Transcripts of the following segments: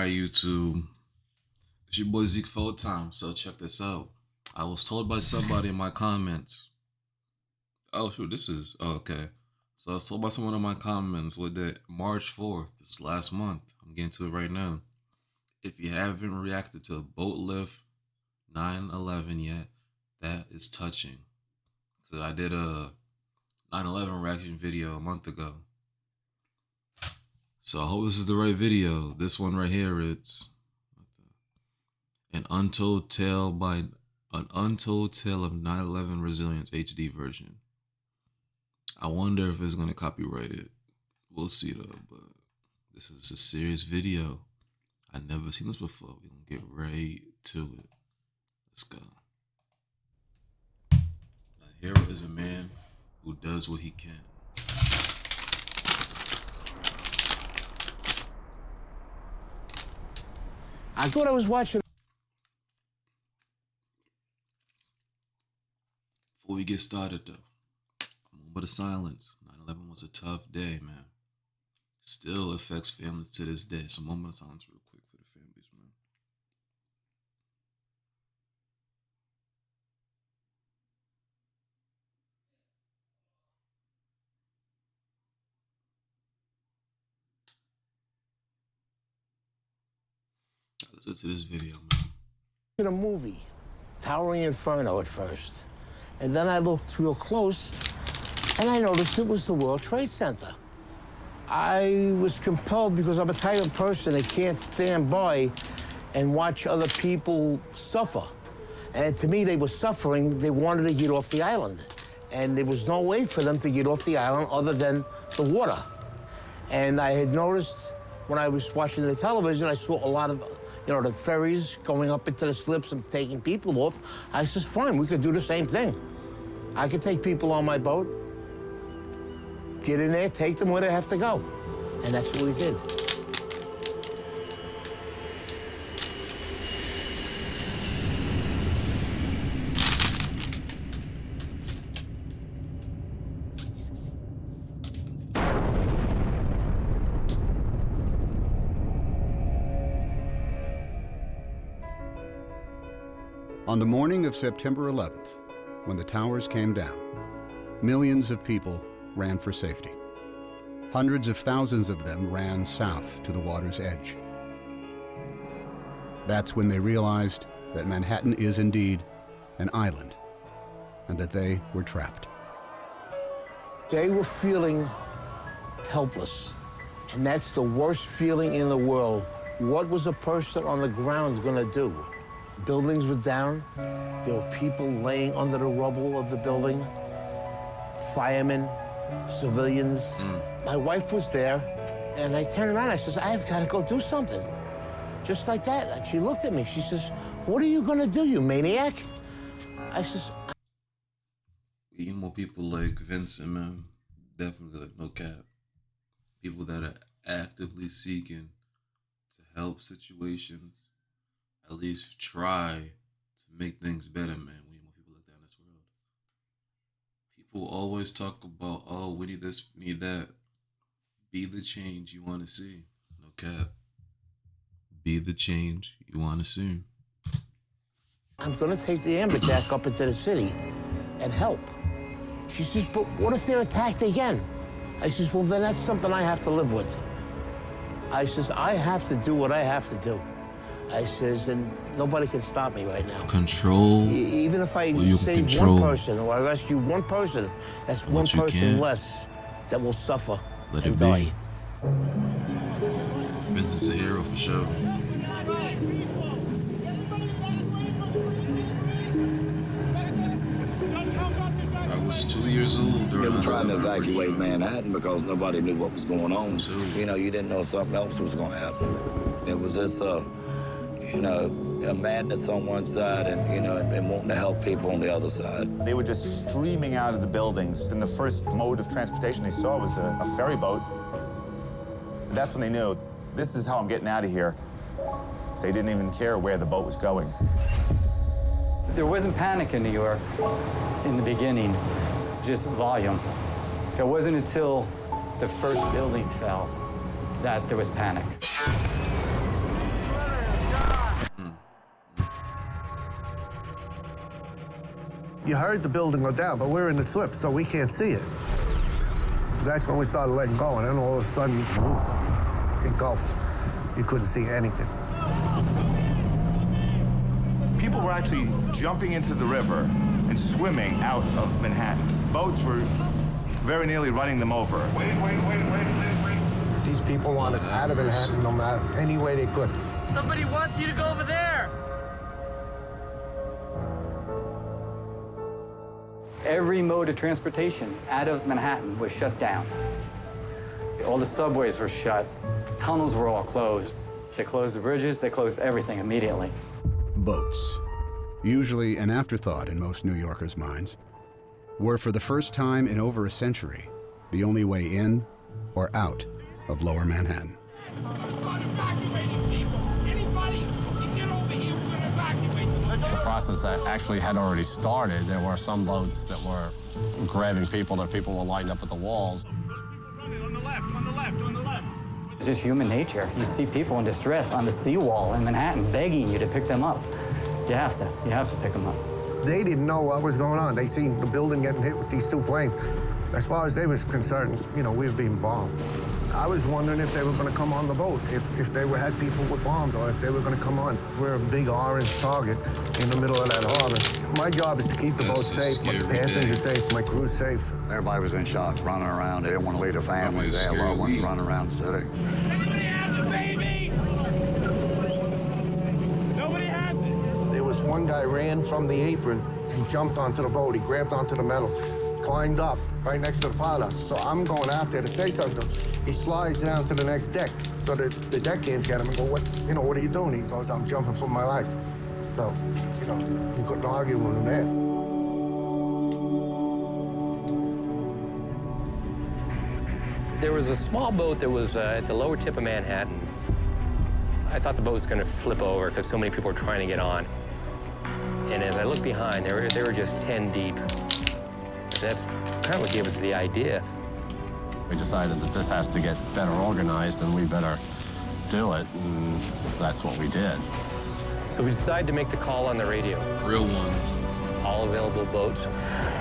Alright, YouTube. It's your boy Zeke Full Time, so check this out. I was told by somebody in my comments. Oh shoot, this is okay. So I was told by someone in my comments what day? March 4th, this last month. I'm getting to it right now. If you haven't reacted to Boatlift 9/11 yet, that is touching. So I did a 9/11 reaction video a month ago. So I hope this is the right video. This one right here, it's an untold tale of 9/11 resilience HD version. I wonder if it's gonna copyright it. We'll see though, but this is a serious video. I've never seen this before. We're gonna get right to it. Let's go. A hero is a man who does what he can. I thought I was watching. Before we get started though, a moment of silence. 9/11 was a tough day, man. Still affects families to this day. So a moment of silence real quick for the families, man. Let's get to this video, man. In a movie, Towering Inferno at first. And then I looked real close and I noticed it was the World Trade Center. I was compelled because I'm a type of person that can't stand by and watch other people suffer. And to me, they were suffering. They wanted to get off the island. And there was no way for them to get off the island other than the water. And I had noticed when I was watching the television, I saw a lot of, the ferries going up into the slips and taking people off. I said, fine, we could do the same thing. I could take people on my boat, get in there, take them where they have to go. And that's what we did. On the morning of September 11th, when the towers came down, millions of people ran for safety. Hundreds of thousands of them ran south to the water's edge. That's when they realized that Manhattan is indeed an island and that they were trapped. They were feeling helpless, and that's the worst feeling in the world. What was a person on the ground gonna do? Buildings were down. There were people laying under the rubble of the building. Firemen, civilians. My wife was there, and I turned around. I says, I've got to go do something. Just like that. And she looked at me. She says, what are you going to do, you maniac? I says, We need more people like Vincent, man. Definitely, like, no cap. People that are actively seeking to help situations, at least try to make things better, man. We need more people like that in this world. People always talk about, oh, we need this, we need that. Be the change you want to see. No cap. Be the change you want to see. I'm going to take the amberjack up into the city and help. She says, but what if they're attacked again? I says, well, then that's something I have to live with. I says, I have to do what I have to do. I says, and nobody can stop me right now. Control. Even if I save one person or I rescue one person, that's one person less that will suffer and die. Vincent's a hero for sure. I was 2 years old during They were trying to evacuate Manhattan because nobody knew what was going on. You know, you didn't know if something else was going to happen. It was just a madness on one side and, and wanting to help people on the other side. They were just streaming out of the buildings, and the first mode of transportation they saw was a ferry boat. And that's when they knew, this is how I'm getting out of here. So they didn't even care where the boat was going. There wasn't panic in New York in the beginning, just volume. It wasn't until the first building fell that there was panic. You heard the building go down, but we're in the slip, so we can't see it. That's when we started letting go, and then all of a sudden, whoop, engulfed. You couldn't see anything. People were actually jumping into the river and swimming out of Manhattan. Boats were very nearly running them over. Wait. These people wanted out of Manhattan no matter any way they could. Somebody wants you to go over there. Every mode of transportation out of Manhattan was shut down. All the subways were shut. The tunnels were all closed. They closed the bridges. They closed everything immediately. Boats, usually an afterthought in most New Yorkers' minds, were for the first time in over a century the only way in or out of Lower Manhattan. The process actually had already started. There were some boats that were grabbing people, that people were lined up at the walls. On the left. It's just human nature. You see people in distress on the seawall in Manhattan begging you to pick them up. You have to pick them up. They didn't know what was going on. They seen the building getting hit with these two planes. As far as they was concerned, we were being bombed. I was wondering if they were going to come on the boat, if they had people with bombs, or if they were going to come on. We're a big orange target in the middle of that harbor. My job is to keep the boat safe, my passengers safe, my crew safe. Everybody was in shock, running around. They didn't want to leave their families. They had loved ones running around the city. Everybody has a baby. Nobody has it. There was one guy ran from the apron and jumped onto the boat. He grabbed onto the metal, climbed up right next to the pilot. So I'm going out there to say something. He slides down to the next deck. So the deckhands get him and go, what are you doing? He goes, I'm jumping for my life. So, you couldn't argue with him there. There was a small boat that was at the lower tip of Manhattan. I thought the boat was going to flip over because so many people were trying to get on. And as I looked behind, they were just 10 deep. And that's kind of what gave us the idea. We decided that this has to get better organized and we better do it, and that's what we did. So we decided to make the call on the radio. Real ones. All available boats.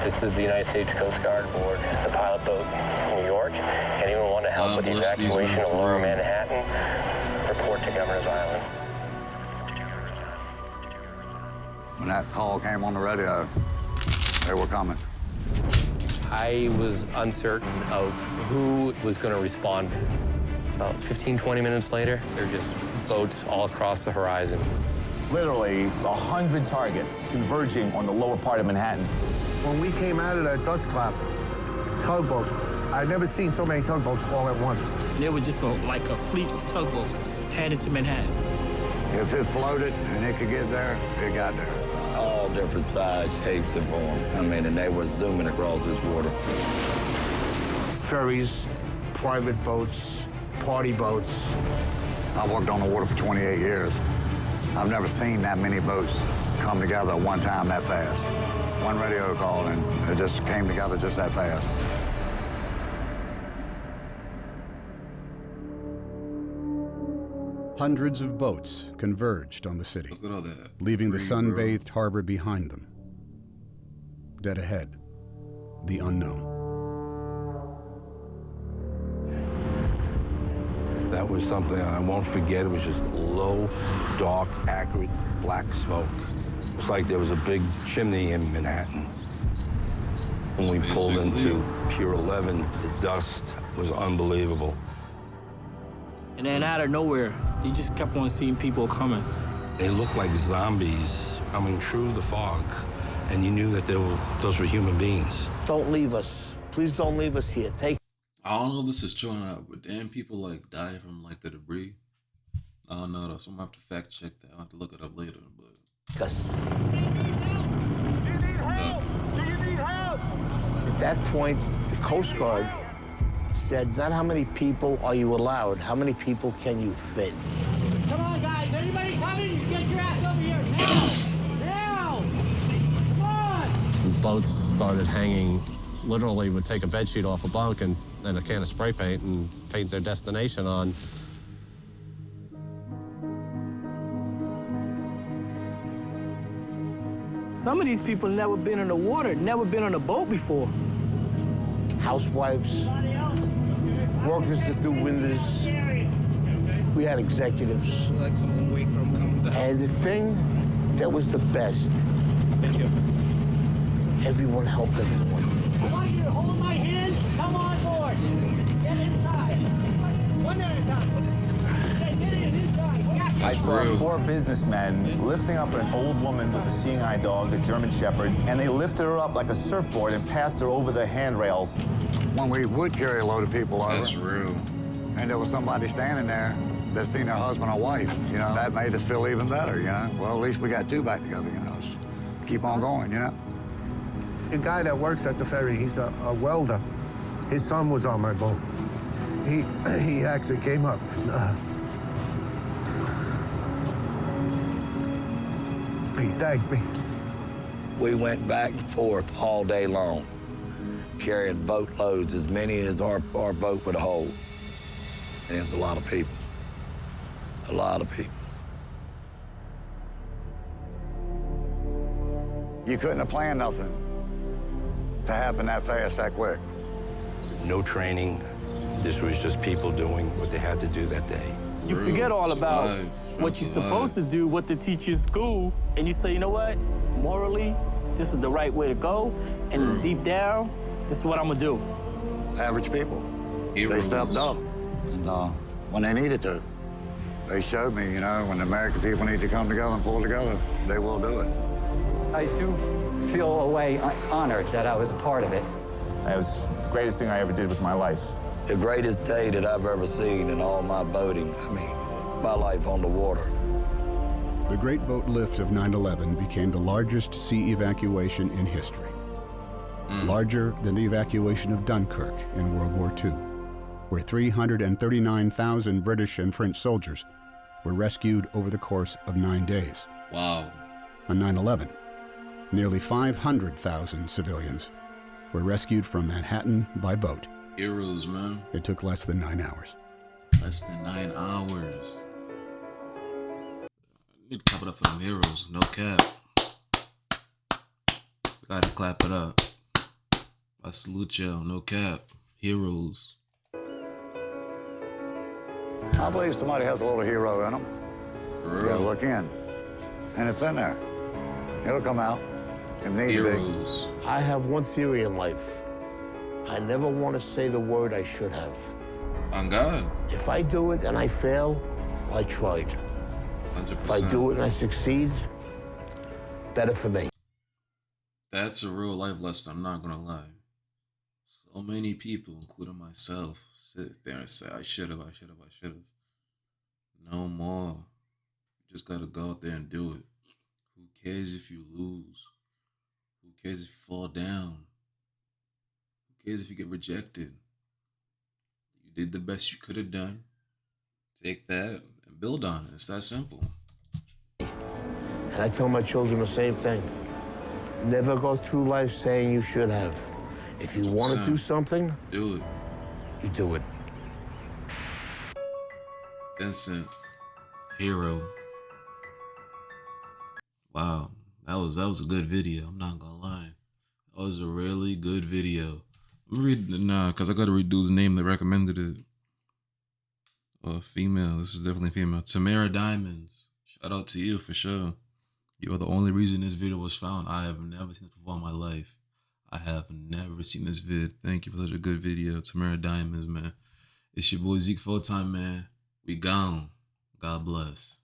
This is the United States Coast Guard aboard the pilot boat in New York. Anyone want to help with the evacuation of Lower Manhattan? Report to Governor's Island. When that call came on the radio, they were coming. I was uncertain of who was going to respond. About 15, 20 minutes later, there are just boats all across the horizon. Literally 100 targets converging on the lower part of Manhattan. When we came out of that dust cloud, tugboats, I'd never seen so many tugboats all at once. There was just like a fleet of tugboats headed to Manhattan. If it floated and it could get there, it got there. All different size, shapes, and forms. And they were zooming across this water. Ferries, private boats, party boats. I worked on the water for 28 years. I've never seen that many boats come together at one time that fast. One radio call, and it just came together just that fast. Hundreds of boats converged on the city, Look at all that. leaving the Green, sun-bathed harbor behind them. Dead ahead, the unknown. That was something I won't forget. It was just low, dark, acrid, black smoke. It's like there was a big chimney in Manhattan. When we pulled into Pier 11, the dust was unbelievable. And then out of nowhere, you just kept on seeing people coming. They looked like zombies coming through the fog, and you knew that those were human beings. Don't leave us. Please don't leave us here. I don't know if this is true or not, but damn, people die from the debris. I don't know though, so I'm gonna have to fact check that. I'll have to look it up later, but. Us. Do you need help? Do you need help? At that point, the Coast Guard said, not how many people are you allowed, how many people can you fit? Come on, guys. Anybody coming? Get your ass over here. Now! Now! Come on! Boats started hanging, literally would take a bedsheet off a bunk and a can of spray paint and paint their destination on. Some of these people never been in the water, never been on a boat before. Housewives, workers that do windows. We had executives. And the thing that was the best, everyone helped everyone. I want you to hold my hand. Come on board. Get inside. One at a time. Get inside. I saw four businessmen lifting up an old woman with a seeing eye dog, a German Shepherd, and they lifted her up like a surfboard and passed her over the handrails. When we would carry a load of people over, That's real. and there was somebody standing there that seen their husband or wife, you know, that made us feel even better, you know. Well, at least we got two back together, you know. Just keep on going, you know. The guy that works at the ferry, he's a welder. His son was on my boat. He actually came up. He thanked me. We went back and forth all day long, carrying boatloads, as many as our boat would hold. And it was a lot of people. A lot of people. You couldn't have planned nothing to happen that fast, that quick. No training. This was just people doing what they had to do that day. You forget all about what you're supposed to do, what they teach you in school, and you say, you know what? Morally, this is the right way to go, and deep down, this is what I'm gonna do. Average people. They stepped up, and when they needed to. They showed me, you know, when the American people need to come together and pull together, they will do it. I do feel a way honored that I was a part of it. It was the greatest thing I ever did with my life. The greatest day that I've ever seen in all my boating, I mean, my life on the water. The Great Boat Lift of 9/11 became the largest sea evacuation in history. Larger than the evacuation of Dunkirk in World War II, where 339,000 British and French soldiers were rescued over the course of 9 days. Wow. On 9/11, nearly 500,000 civilians were rescued from Manhattan by boat. Heroes, man. It took less than 9 hours. Less than 9 hours. I need to clap it up for them heroes. No cap. Gotta clap it up. I salute y'all. No cap. Heroes. I believe somebody has a little hero in them. You gotta look in. And it's in there. It'll come out. It needs to be. Heroes. I have one theory in life. I never want to say the word I should have. On God. If I do it and I fail, I tried. 100%. If I do it and I succeed, better for me. That's a real life lesson, I'm not gonna lie. So many people, including myself, sit there and say, I should have. No more. You just gotta go out there and do it. Who cares if you lose? Who cares if you fall down? Who cares if you get rejected? You did the best you could have done. Take that and build on it. It's that simple. And I tell my children the same thing. Never go through life saying you should have. If you want to do something, do it. You do it. Vincent, hero. Wow, that was a good video. I'm not gonna lie, that was a really good video. Let me read cause I gotta read dude's name that recommended it. Female. This is definitely female. Tamara Diamonds. Shout out to you for sure. You are the only reason this video was found. I have never seen this before in my life. I have never seen this vid. Thank you for such a good video, Tamara Diamonds, man. It's your boy Zeke Fulltime, man. We gone. God bless.